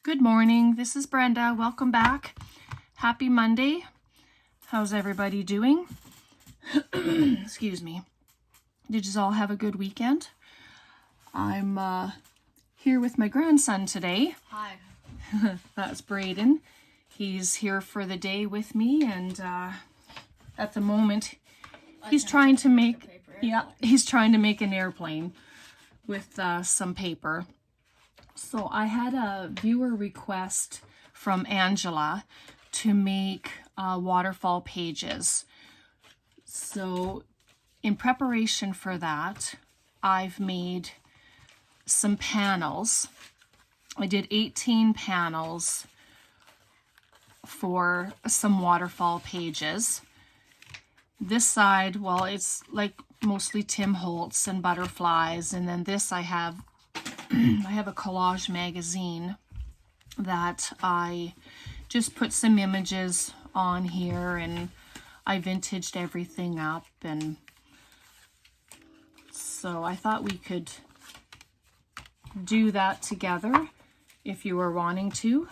Good morning, this is Brenda. Welcome back. Happy Monday. How's everybody doing? Excuse me. Did you all have a good weekend? I'm here with my grandson today. Hi. That's Braden. He's here for the day with me, and at the moment he's trying to make an airplane with some paper. So I had a viewer request from Angela to make waterfall pages. So in preparation for that, I've made some panels. I did 18 panels for some waterfall pages. This side, well, it's like mostly Tim Holtz and butterflies, and then this I have a collage magazine that I just put some images on here, and I vintaged everything up, and so I thought we could do that together if you were wanting to.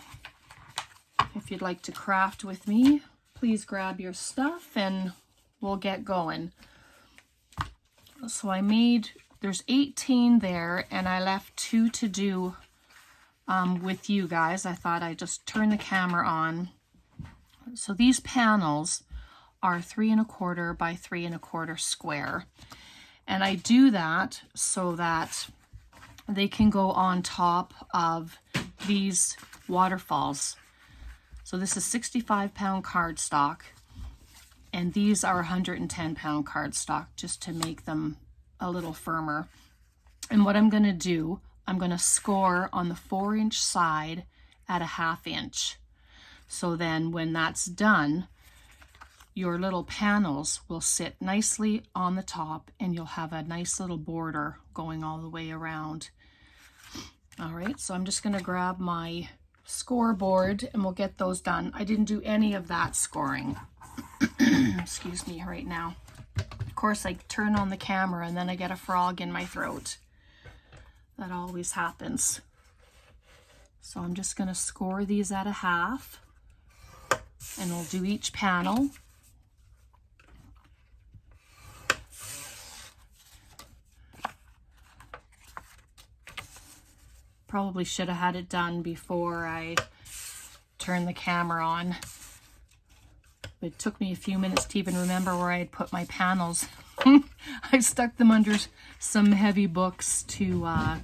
If you'd like to craft with me, please grab your stuff and we'll get going. So there's 18 there, and I left 2 to do with you guys. I thought I'd just turn the camera on. So these panels are 3 1/4 by 3 1/4 square. And I do that so that they can go on top of these waterfalls. So this is 65-pound cardstock, and these are 110-pound cardstock, just to make them a little firmer. And what I'm going to do, I'm going to score on the 4-inch side at a 1/2 inch. So then when that's done, your little panels will sit nicely on the top, and you'll have a nice little border going all the way around. All right, so I'm just going to grab my scoreboard and we'll get those done. I didn't do any of that scoring. Excuse me right now. Of course, I turn on the camera and then I get a frog in my throat. That always happens. So I'm just going to score these at a 1/2, and we'll do each panel. Probably should have had it done before I turned the camera on. It took me a few minutes to even remember where I had put my panels. I stuck them under some heavy books to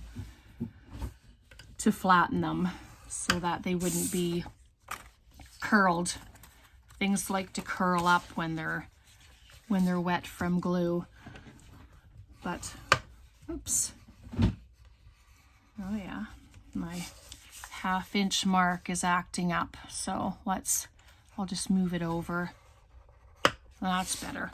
flatten them so that they wouldn't be curled. Things like to curl up when they're wet from glue. But oops. Oh yeah, my 1/2 inch mark is acting up, so I'll just move it over. That's better.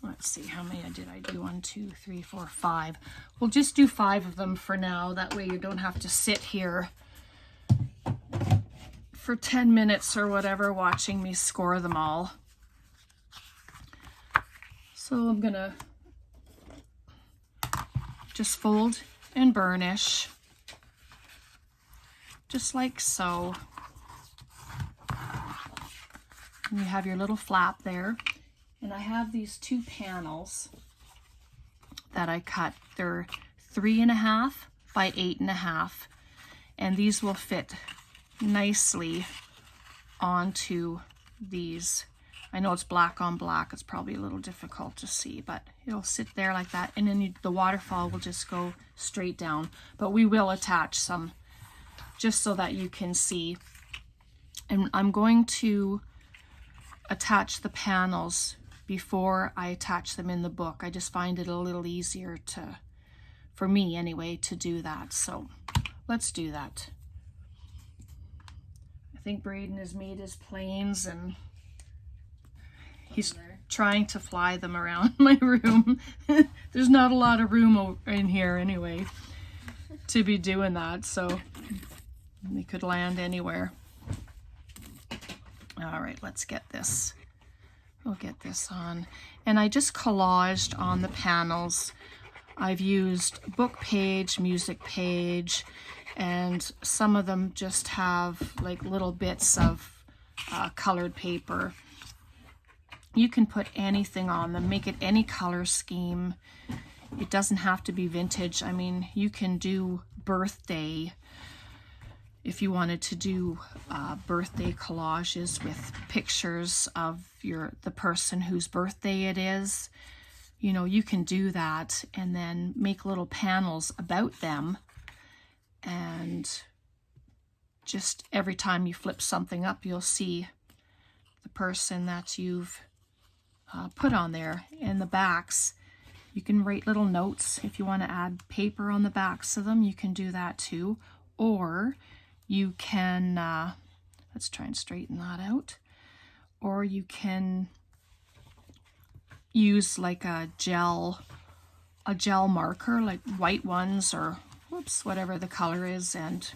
Let's see, how many did I do? 1, 2, 3, 4, 5. We'll just do 5 of them for now. That way you don't have to sit here for 10 minutes or whatever watching me score them all. So I'm gonna just fold and burnish, just like so. And you have your little flap there. And I have these 2 panels that I cut. They're 3 1/2 by 8 1/2, and these will fit nicely onto these. I know it's black on black, it's probably a little difficult to see, but it'll sit there like that, and then the waterfall will just go straight down. But we will attach some just so that you can see. And I'm going to attach the panels before I attach them in the book. I just find it a little easier for me anyway, to do that. So let's do that. I think Braden has made his planes, and he's trying to fly them around my room. There's not a lot of room in here anyway to be doing that, so they could land anywhere. All right, let's get this. We'll get this on. And I just collaged on the panels I've used book page, music page, and some of them just have like little bits of colored paper. You can put anything on them, make it any color scheme. It doesn't have to be vintage. I mean, you can do birthday, if you wanted to do birthday collages with pictures of the person whose birthday it is. You know, you can do that and then make little panels about them, and just every time you flip something up, you'll see the person that you've put on there. In the backs, you can write little notes. If you want to add paper on the backs of them, you can do that too. Or you can, let's try and straighten that out. Or you can use like a gel marker, like white ones or whoops, whatever the color is, and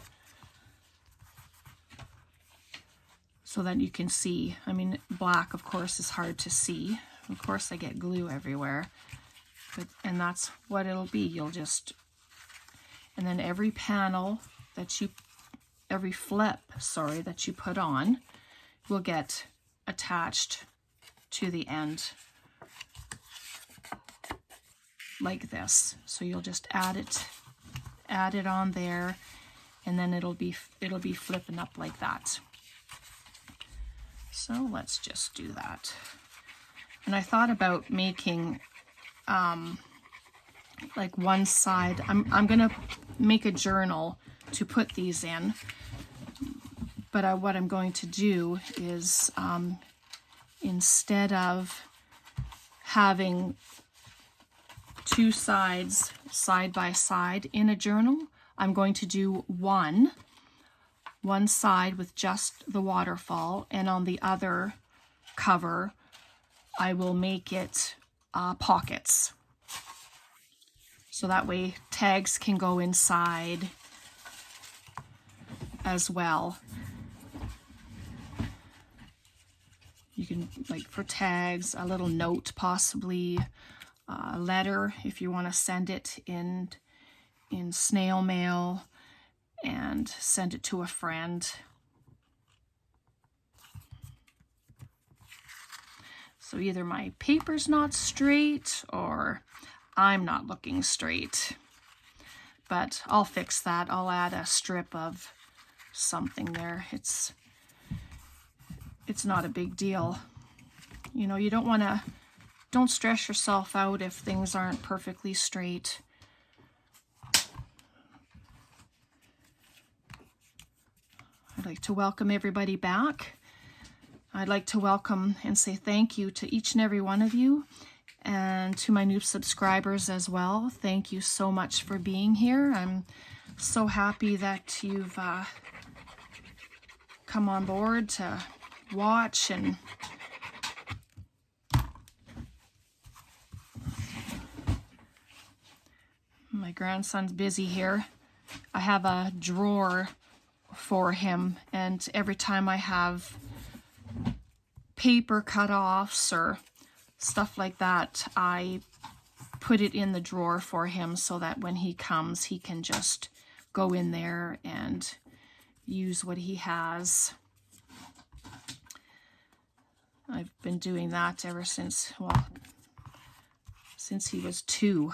so that you can see. I mean, black, of course, is hard to see. Of course, I get glue everywhere, and that's what it'll be. You'll just, and then every panel that you, every flip, sorry, that you put on will get attached to the end like this. So you'll just add it on there, and then it'll be flipping up like that. So let's just do that. And I thought about making like one side. I'm gonna make a journal to put these in, but what I'm going to do is instead of having two sides side by side in a journal, I'm going to do one side with just the waterfall, and on the other cover I will make it pockets, so that way tags can go inside as well. You can, like for tags, a little note, possibly a letter if you want to send it in snail mail and send it to a friend. So either my paper's not straight or I'm not looking straight, but I'll fix that. I'll add a strip of something there. It's not a big deal. You know, you don't stress yourself out if things aren't perfectly straight. I'd like to welcome everybody back. I'd like to welcome and say thank you to each and every one of you, and to my new subscribers as well. Thank you so much for being here. I'm so happy that you've come on board to watch. And my grandson's busy here. I have a drawer for him, and every time I have paper cut-offs or stuff like that, I put it in the drawer for him so that when he comes, he can just go in there and use what he has. I've been doing that ever since, well, since he was 2,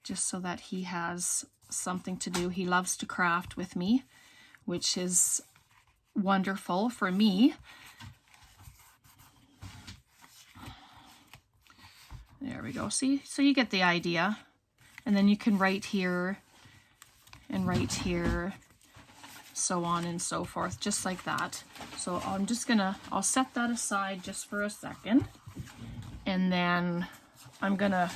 just so that he has something to do. He loves to craft with me, which is wonderful for me. There we go. See, so you get the idea. And then you can write here and write here, so on and so forth, just like that. So I'll set that aside just for a second, and then I'm gonna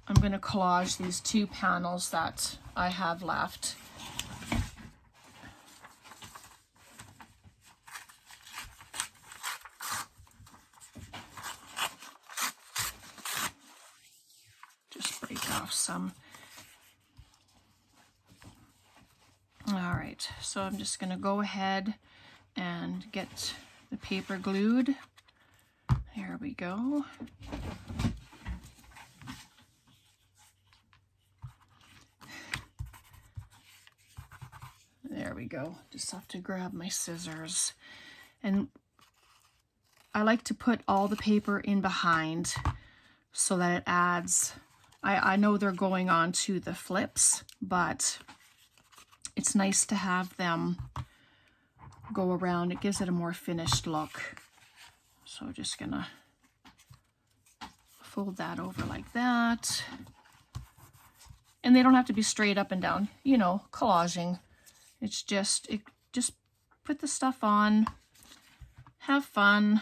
collage these 2 panels that I have left. Just break off some. All right, so I'm just gonna go ahead and get the paper glued. There we go. There we go. Just have to grab my scissors. And I like to put all the paper in behind so that it adds, I know they're going on to the flips, but it's nice to have them go around. It gives it a more finished look. So just gonna fold that over like that. And they don't have to be straight up and down, you know, collaging. It's just, just put the stuff on, have fun.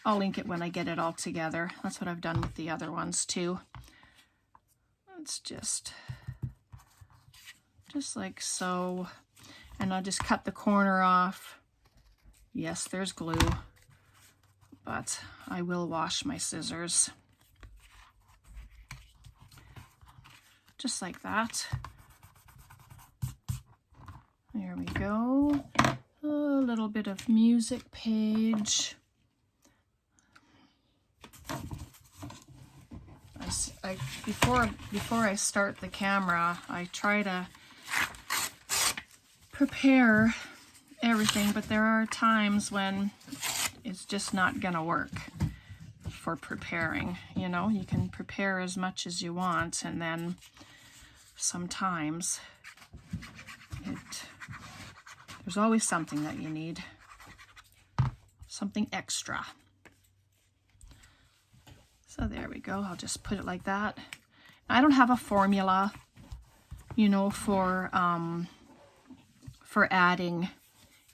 I'll link it when I get it all together. That's what I've done with the other ones too. It's just like so. And I'll just cut the corner off. Yes, there's glue, but I will wash my scissors. Just like that. There we go. A little bit of music page. Before I start the camera, I try to prepare everything, but there are times when it's just not gonna work for preparing. You know, you can prepare as much as you want, and then sometimes there's always something that you need, something extra. So there we go. I'll just put it like that. I don't have a formula, you know, for adding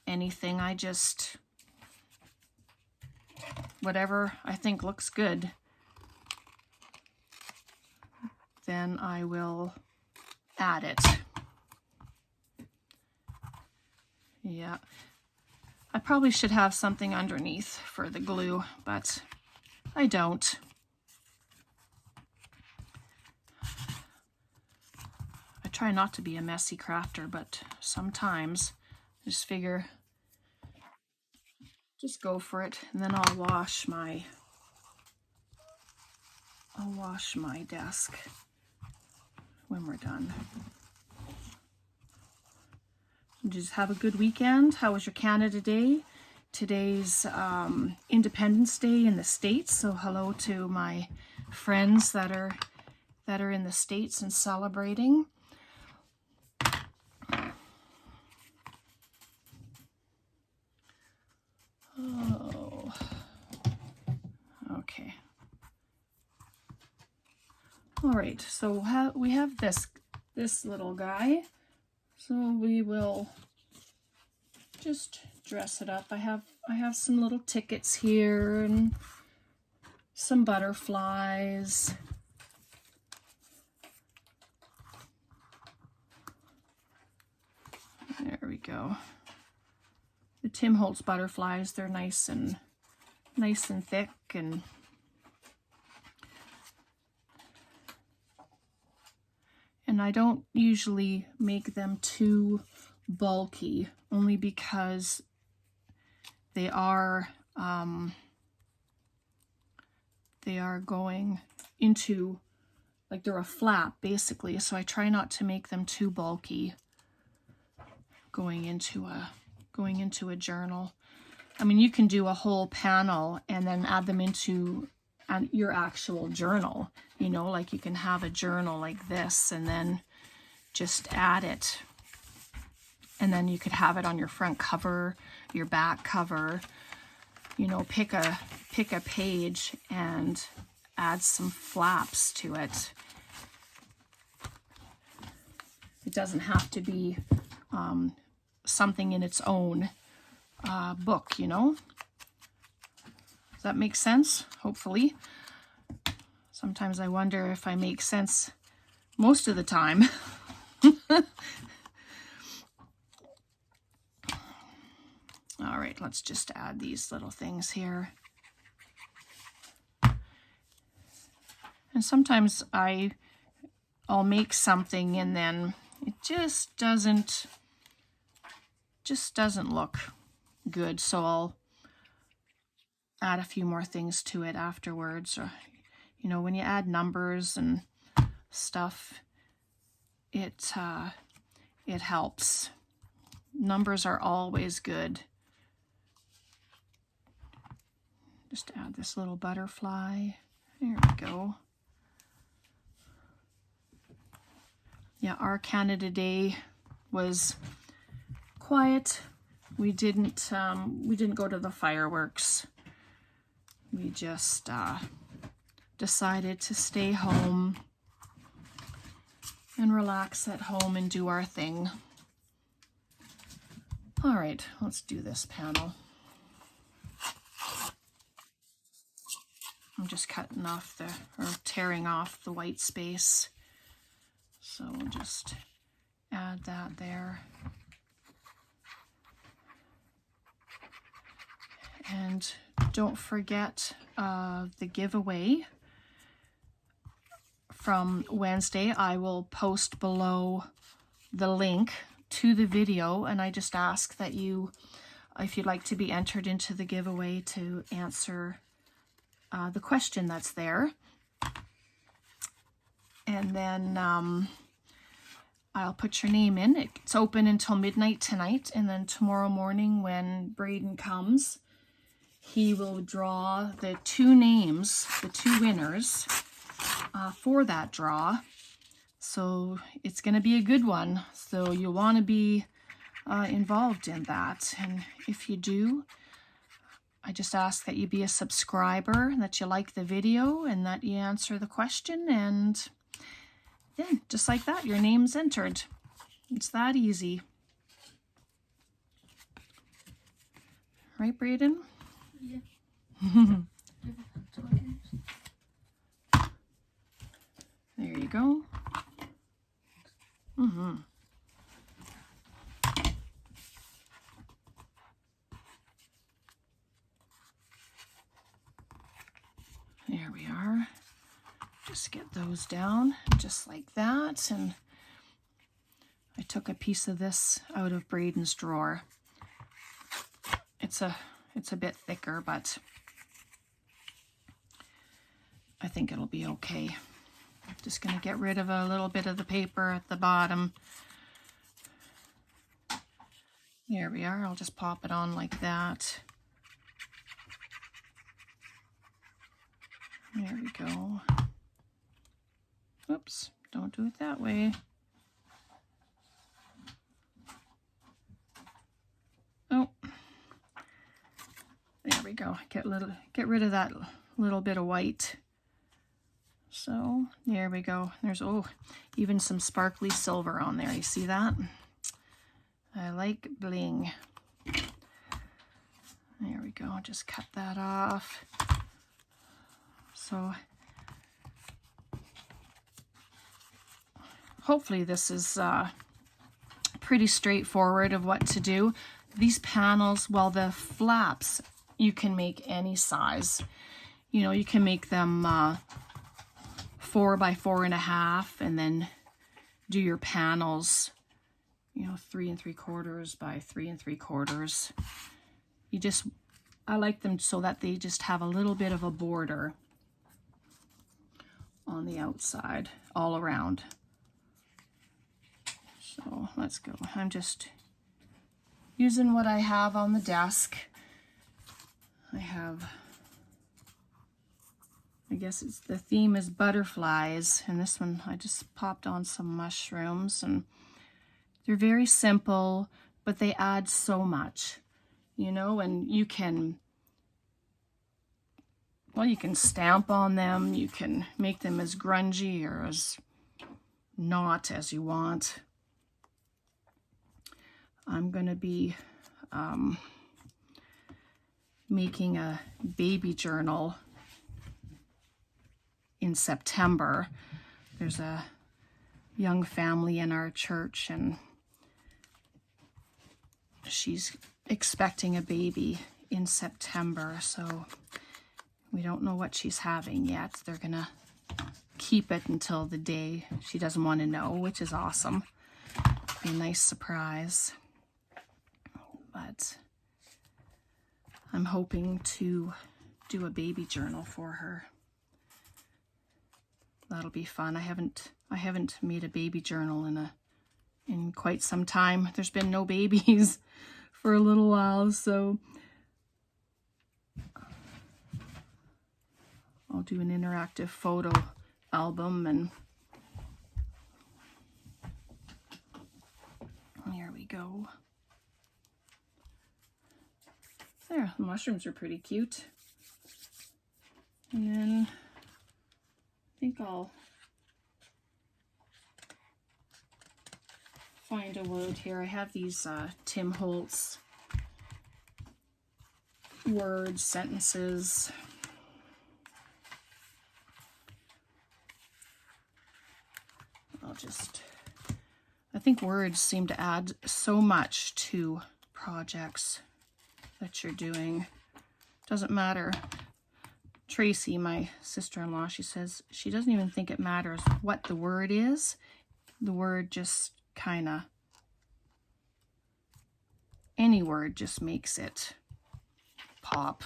anything. I just, whatever I think looks good, then I will add it. Yeah, I probably should have something underneath for the glue, but I don't. I try not to be a messy crafter, but sometimes I just figure, just go for it. And then I'll wash my desk when we're done. Just have a good weekend. How was your Canada Day? Today's Independence Day in the States, so hello to my friends that are in the States and celebrating. Oh, okay. All right, so we have this little guy. So we will just dress it up. I have some little tickets here and some butterflies. There we go. The Tim Holtz butterflies, they're nice and thick, and I don't usually make them too bulky, only because they are going into, like, they're a flap basically, so I try not to make them too bulky going into a journal. I mean, you can do a whole panel and then add them into your actual journal, you know, like you can have a journal like this and then just add it, and then you could have it on your front cover, your back cover, you know, pick a page and add some flaps to it. It doesn't have to be something in its own book, you know. Does that make sense? Hopefully. Sometimes I wonder if I make sense most of the time. All right, let's just add these little things here. And sometimes I'll make something and then it just doesn't look good, so I'll add a few more things to it afterwards. Or, you know, when you add numbers and stuff, it helps. Numbers are always good. Just add this little butterfly. There we go. Yeah, our Canada Day was quiet. We didn't go to the fireworks. We just decided to stay home and relax at home and do our thing. All right, let's do this panel. I'm just cutting off or tearing off the white space. So we'll just add that there. And don't forget the giveaway from Wednesday. I will post below the link to the video, and I just ask that you, if you'd like to be entered into the giveaway, to answer the question that's there. And then I'll put your name in. It's open until midnight tonight, and then tomorrow morning when Braden comes, he will draw the two names, the two winners for that draw. So it's going to be a good one. So you'll want to be involved in that. And if you do, I just ask that you be a subscriber, that you like the video, and that you answer the question. And then, just like that, your name's entered. It's that easy. Right, Braden? Yeah. There you go. There we are. Just get those down just like that. And I took a piece of this out of Braden's drawer. It's a bit thicker, but I think it'll be okay. Just going to get rid of a little bit of the paper at the bottom. There we are. I'll just pop it on like that. There we go. Oops, don't do it that way. Oh, there we go. Get rid of that little bit of white. So there we go. There's, oh, even some sparkly silver on there. You see that? I like bling. There we go. Just cut that off. So hopefully this is pretty straightforward of what to do. These panels, well, the flaps, you can make any size. You know, you can make them 4 by 4.5, and then do your panels, you know, 3 3/4 by 3 3/4. You just, I like them so that they just have a little bit of a border on the outside all around. So let's go. I'm just using what I have on the desk. I have, I guess it's, the theme is butterflies, and this one I just popped on some mushrooms, and they're very simple, but they add so much, you know. And you can, well, you can stamp on them, you can make them as grungy or as not as you want. I'm going to be making a baby journal in September. There's a young family in our church, and she's expecting a baby in September, so we don't know what she's having yet. They're gonna keep it until the day. She doesn't want to know, which is awesome. Be a nice surprise. But I'm hoping to do a baby journal for her. That'll be fun. I haven't made a baby journal in a in quite some time. There's been no babies for a little while, so I'll do an interactive photo album, and there we go. There, the mushrooms are pretty cute. And then I think I'll find a word here. I have these Tim Holtz words, sentences. I think words seem to add so much to projects that you're doing. Doesn't matter. Tracy, my sister-in-law, she says she doesn't even think it matters what the word is. The word just kind of, any word just makes it pop.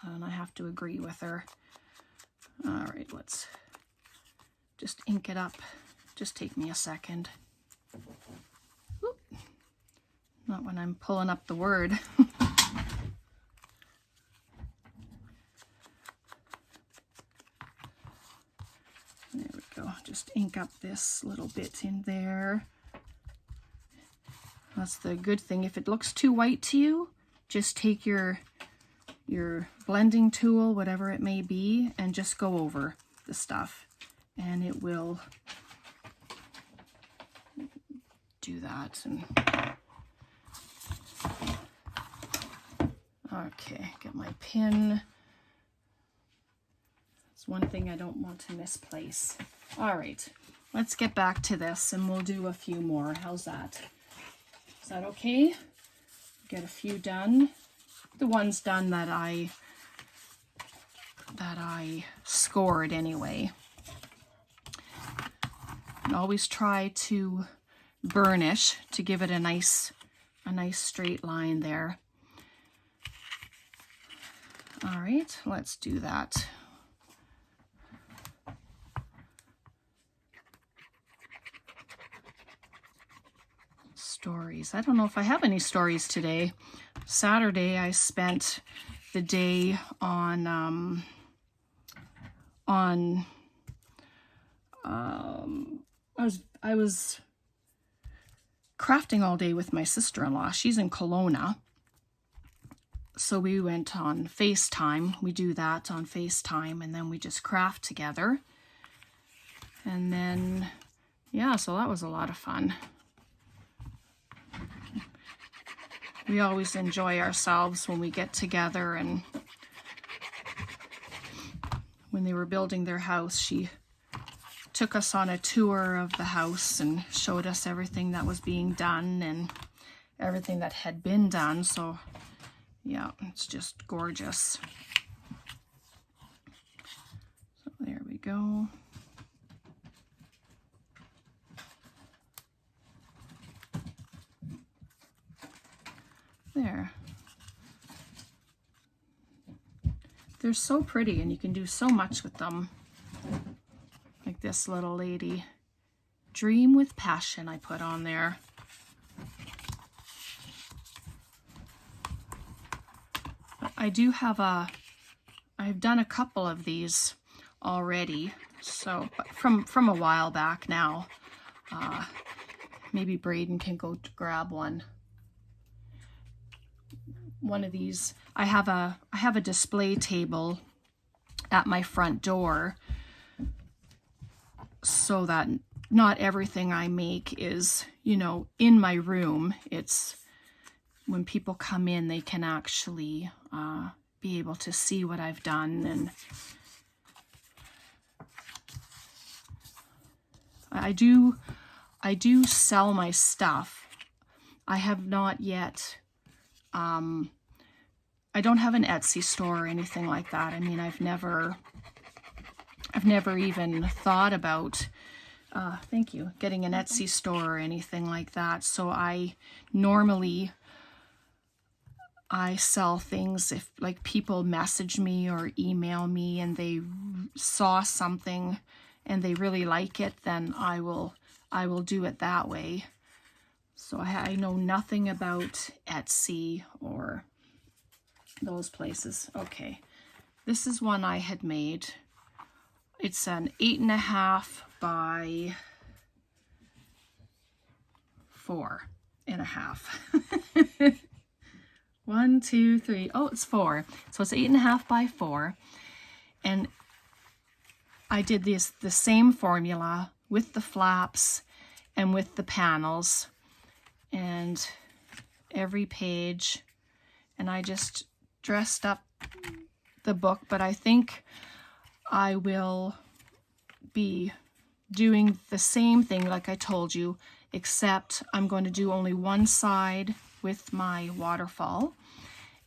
And I have to agree with her. All right, let's just ink it up. Just take me a second. Oop. Not when I'm pulling up the word. There we go. Just ink up this little bit in there. That's the good thing. If it looks too white to you, just take your blending tool, whatever it may be, and just go over the stuff, and it will do that. And okay, get my pin. It's one thing I don't want to misplace. All right, let's get back to this, and we'll do a few more. How's that? Is that okay? Get a few done. The ones done that I scored anyway. And always try to burnish to give it a nice straight line there. All right, let's do that. Stories. I don't know if I have any stories today. Saturday I spent the day on I was crafting all day with my sister-in-law. She's in Kelowna. So we went on FaceTime. We do that on FaceTime, and then we just craft together. And then, yeah, so that was a lot of fun. We always enjoy ourselves when we get together, and when they were building their house, she took us on a tour of the house and showed us everything that was being done and everything that had been done. So yeah, it's just gorgeous. So there we go. There. They're so pretty, and you can do so much with them. Like this little lady. Dream with passion I put on there. I do have I've done a couple of these already, so from a while back now. Maybe Braden can go to grab one. One of these, I have a display table at my front door, so that not everything I make is, in my room. It's when people come in, they can actually be able to see what I've done. And I do sell my stuff. I have not yet. I don't have an Etsy store or anything like that. I mean, I've never even thought about, thank you, getting an Etsy store or anything like that. So I sell things if like people message me or email me and they saw something and they really like it, then I will do it that way. So I know nothing about Etsy or those places. Okay, this is one I had made. It's an 8.5 by 4.5. 1, 2, 3. Oh, it's 4. So it's 8.5 by 4. And I did the same formula with the flaps and with the panels and every page. And I just dressed up the book, but I think I will be doing the same thing like I told you, except I'm going to do only one side with my waterfall,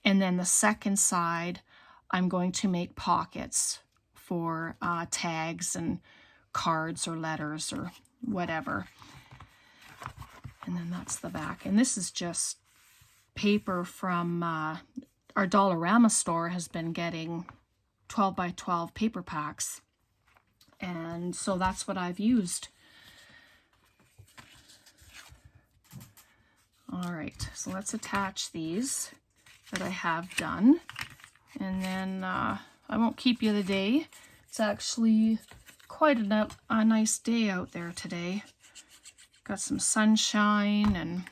and then the second side I'm going to make pockets for tags and cards or letters or whatever. And then that's the back. And this is just paper from our Dollarama store has been getting 12 by 12 paper packs. And so that's what I've used. All right, so let's attach these that I have done. And then I won't keep you the day. It's actually quite a nice day out there today. Got some sunshine and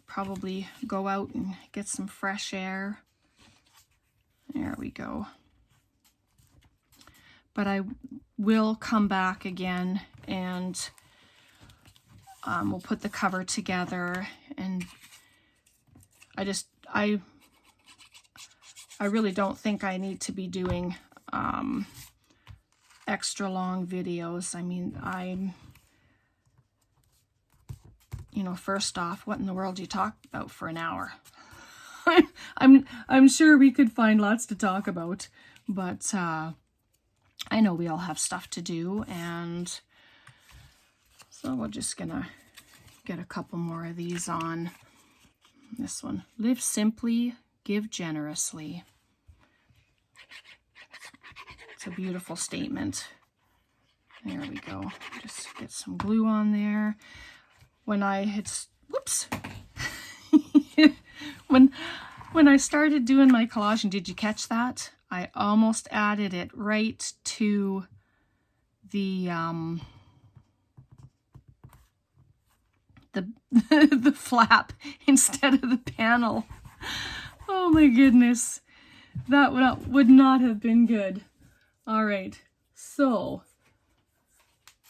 probably go out and get some fresh air. There we go. But I will come back again and we'll put the cover together, and I really don't think I need to be doing extra long videos. I mean, first off, what in the world do you talk about for an hour? I'm sure we could find lots to talk about, but I know we all have stuff to do, and so we're just gonna get a couple more of these on. This one, live simply, give generously. It's a beautiful statement. There we go. Just get some glue on there. When I had, whoops, when I started doing my collaging, did you catch that? I almost added it right to the the flap instead of the panel. Oh my goodness, that would not have been good. All right, so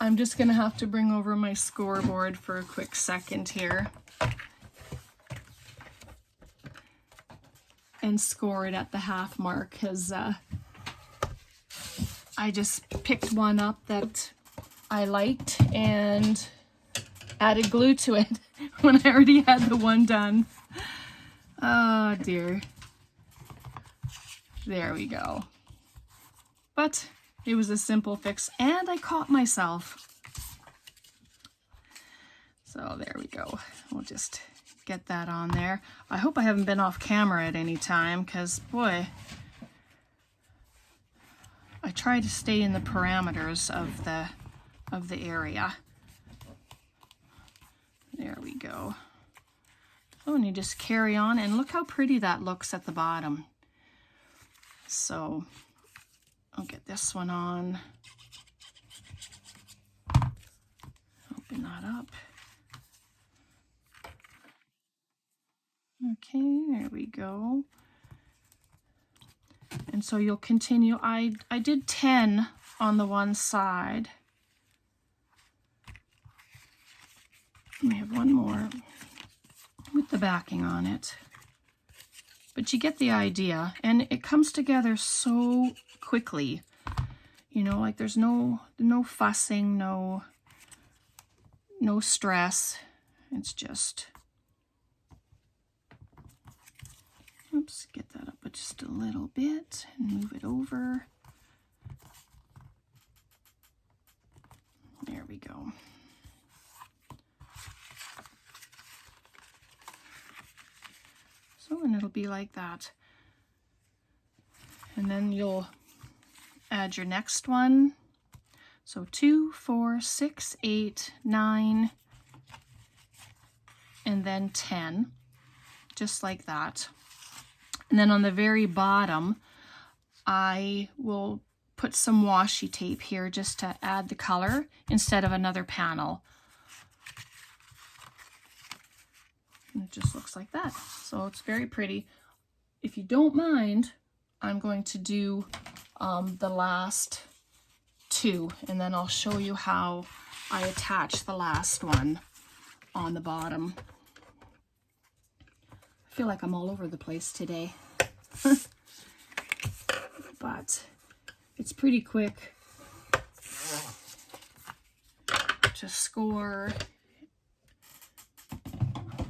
I'm just gonna have to bring over my scoreboard for a quick second here and score it at the half mark, because I just picked one up that I liked and added glue to it when I already had the one done. Oh dear. There we go. But it was a simple fix, and I caught myself. So there we go. We'll just get that on there. I hope I haven't been off camera at any time, because boy, I try to stay in the parameters of the area. There we go. Oh, and you just carry on, and look how pretty that looks at the bottom. So I'll get this one on. Open that up. Okay, there we go. And so you'll continue. I did 10 on the one side. We have one more with the backing on it. But you get the idea, and it comes together so quickly. You know, like there's no fussing, no stress. It's just, oops, get that up just a little bit and move it over. There we go. So, and it'll be like that. And then you'll add your next one. So 2, 4, 6, 8, 9, and then 10, just like that. And then on the very bottom, I will put some washi tape here just to add the color instead of another panel. And it just looks like that. So it's very pretty. If you don't mind, I'm going to do the last two, and then I'll show you how I attach the last one on the bottom. I feel like I'm all over the place today. But it's pretty quick to score.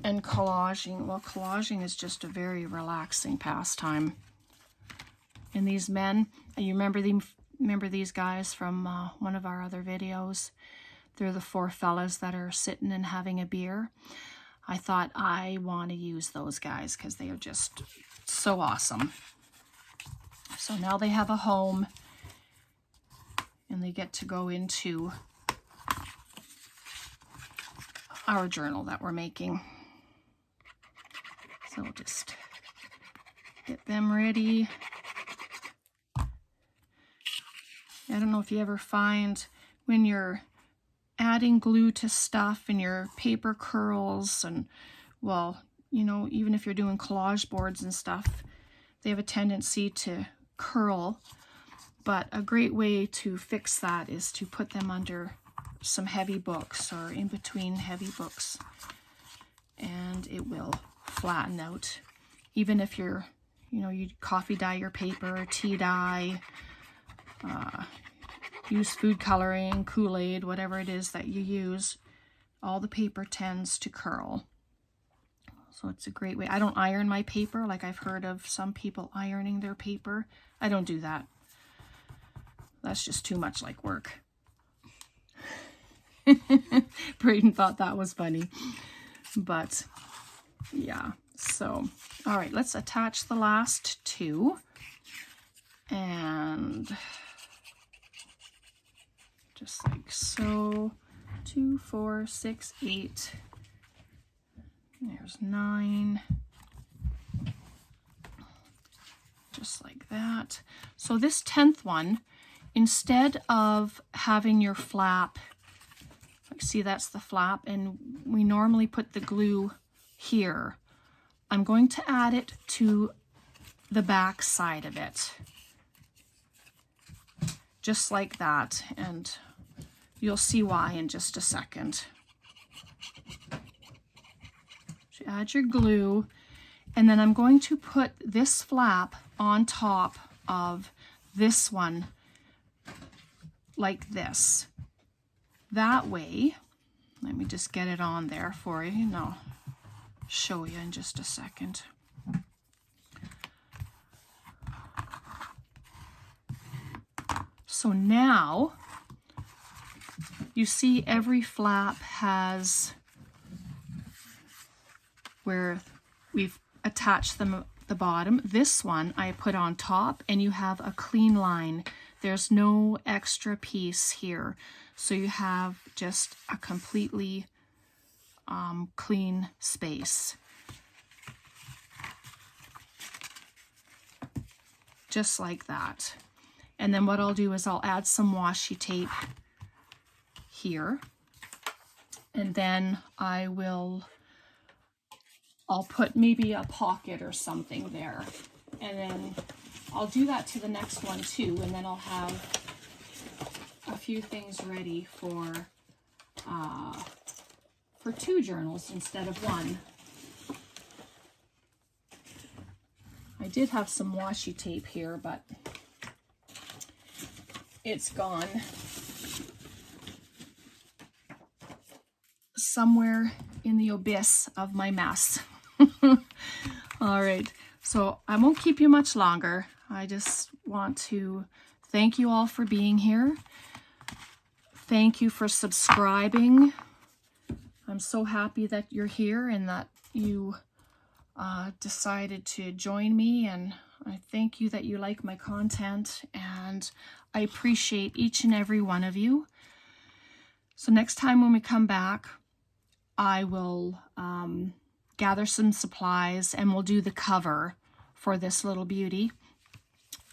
And collaging, well, collaging is just a very relaxing pastime. And these men, you remember these guys from one of our other videos? They're the four fellas that are sitting and having a beer. I thought I want to use those guys because they are just so awesome. So now they have a home and they get to go into our journal that we're making. So we'll just get them ready. I don't know if you ever find when you're adding glue to stuff and your paper curls, and well, you know, even if you're doing collage boards and stuff, they have a tendency to curl. But a great way to fix that is to put them under some heavy books or in between heavy books, and it will flatten out. Even if you're, you know, you coffee dye your paper, tea dye, use food coloring, Kool-Aid, whatever it is that you use, all the paper tends to curl. So it's a great way. I don't iron my paper like I've heard of some people ironing their paper. I don't do that. That's just too much like work. Braden thought that was funny. But yeah, so all right, let's attach the last two. And just like so. 2, 4, 6, 8. There's 9. Just like that. So this 10th one, instead of having your flap, like see that's the flap, and we normally put the glue here, I'm going to add it to the back side of it. Just like that, and you'll see why in just a second. So add your glue, and then I'm going to put this flap on top of this one like this. That way, let me just get it on there for you, and I'll show you in just a second. So now you see every flap has where we've attached them the bottom. This one I put on top, and you have a clean line. There's no extra piece here. So you have just a completely clean space. Just like that. And then what I'll do is I'll add some washi tape here, and then I'll put maybe a pocket or something there, and then I'll do that to the next one too, and then I'll have a few things ready for 2 journals instead of 1. I did have some washi tape here, but it's gone somewhere in the abyss of my mess. All right, so I won't keep you much longer. I just want to thank you all for being here. Thank you for subscribing. I'm so happy that you're here and that you decided to join me, and I thank you that you like my content, and I appreciate each and every one of you. So next time when we come back, I will gather some supplies and we'll do the cover for this little beauty.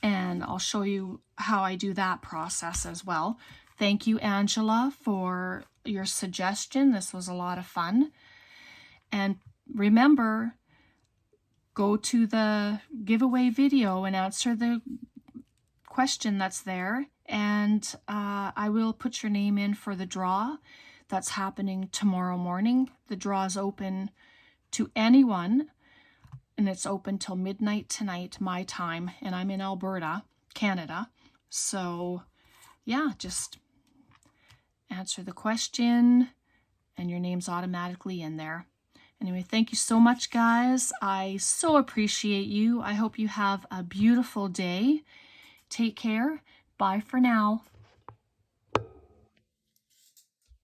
And I'll show you how I do that process as well. Thank you, Angela, for your suggestion. This was a lot of fun. And remember, go to the giveaway video and answer the question that's there. And I will put your name in for the draw that's happening tomorrow morning. The draw is open to anyone, and it's open till midnight tonight, my time, and I'm in Alberta, Canada. So yeah, just answer the question and your name's automatically in there. Anyway, thank you so much, guys. I so appreciate you. I hope you have a beautiful day. Take care. Bye for now.